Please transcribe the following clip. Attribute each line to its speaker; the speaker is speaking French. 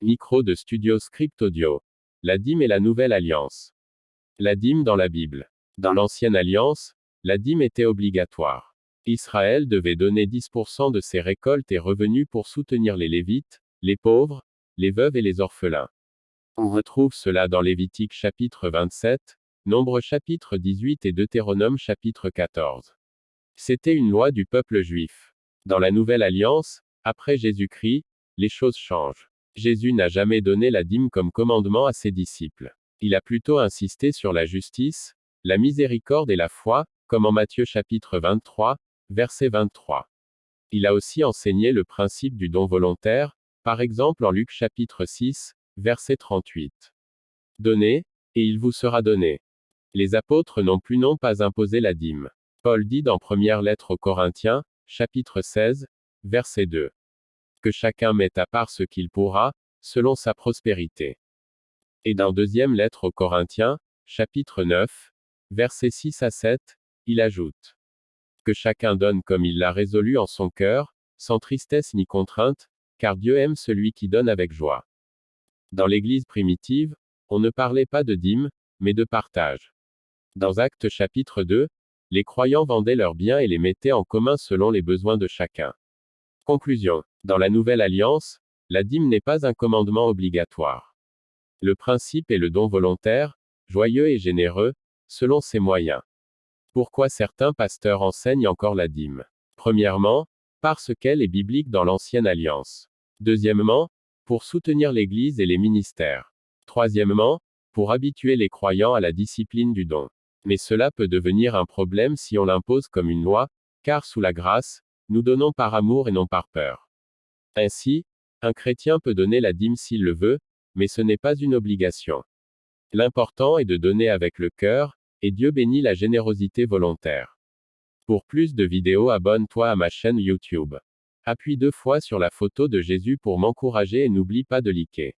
Speaker 1: Micro de Studio Script Audio. La dîme et la nouvelle alliance. La dîme dans la Bible. Dans l'ancienne alliance, la dîme était obligatoire. Israël devait donner 10% de ses récoltes et revenus pour soutenir les Lévites, les pauvres, les veuves et les orphelins. On retrouve cela dans Lévitique chapitre 27, Nombre chapitre 18 et Deutéronome chapitre 14. C'était une loi du peuple juif. Dans la nouvelle alliance, après Jésus-Christ, les choses changent. Jésus n'a jamais donné la dîme comme commandement à ses disciples. Il a plutôt insisté sur la justice, la miséricorde et la foi, comme en Matthieu chapitre 23, verset 23. Il a aussi enseigné le principe du don volontaire, par exemple en Luc chapitre 6, verset 38. Donnez, et il vous sera donné. Les apôtres non plus n'ont pas imposé la dîme. Paul dit dans première lettre aux Corinthiens, chapitre 16, verset 2. Que chacun mette à part ce qu'il pourra, selon sa prospérité. Et dans deuxième lettre aux Corinthiens, chapitre 9, versets 6 à 7, il ajoute. Que chacun donne comme il l'a résolu en son cœur, sans tristesse ni contrainte, car Dieu aime celui qui donne avec joie. Dans l'Église primitive, on ne parlait pas de dîme, mais de partage. Dans Actes chapitre 2, les croyants vendaient leurs biens et les mettaient en commun selon les besoins de chacun. Conclusion. Dans la Nouvelle Alliance, la dîme n'est pas un commandement obligatoire. Le principe est le don volontaire, joyeux et généreux, selon ses moyens. Pourquoi certains pasteurs enseignent encore la dîme? Premièrement, parce qu'elle est biblique dans l'Ancienne Alliance. Deuxièmement, pour soutenir l'Église et les ministères. Troisièmement, pour habituer les croyants à la discipline du don. Mais cela peut devenir un problème si on l'impose comme une loi, car sous la grâce, nous donnons par amour et non par peur. Ainsi, un chrétien peut donner la dîme s'il le veut, mais ce n'est pas une obligation. L'important est de donner avec le cœur, et Dieu bénit la générosité volontaire. Pour plus de vidéos, abonne-toi à ma chaîne YouTube. Appuie 2 fois sur la photo de Jésus pour m'encourager et n'oublie pas de liker.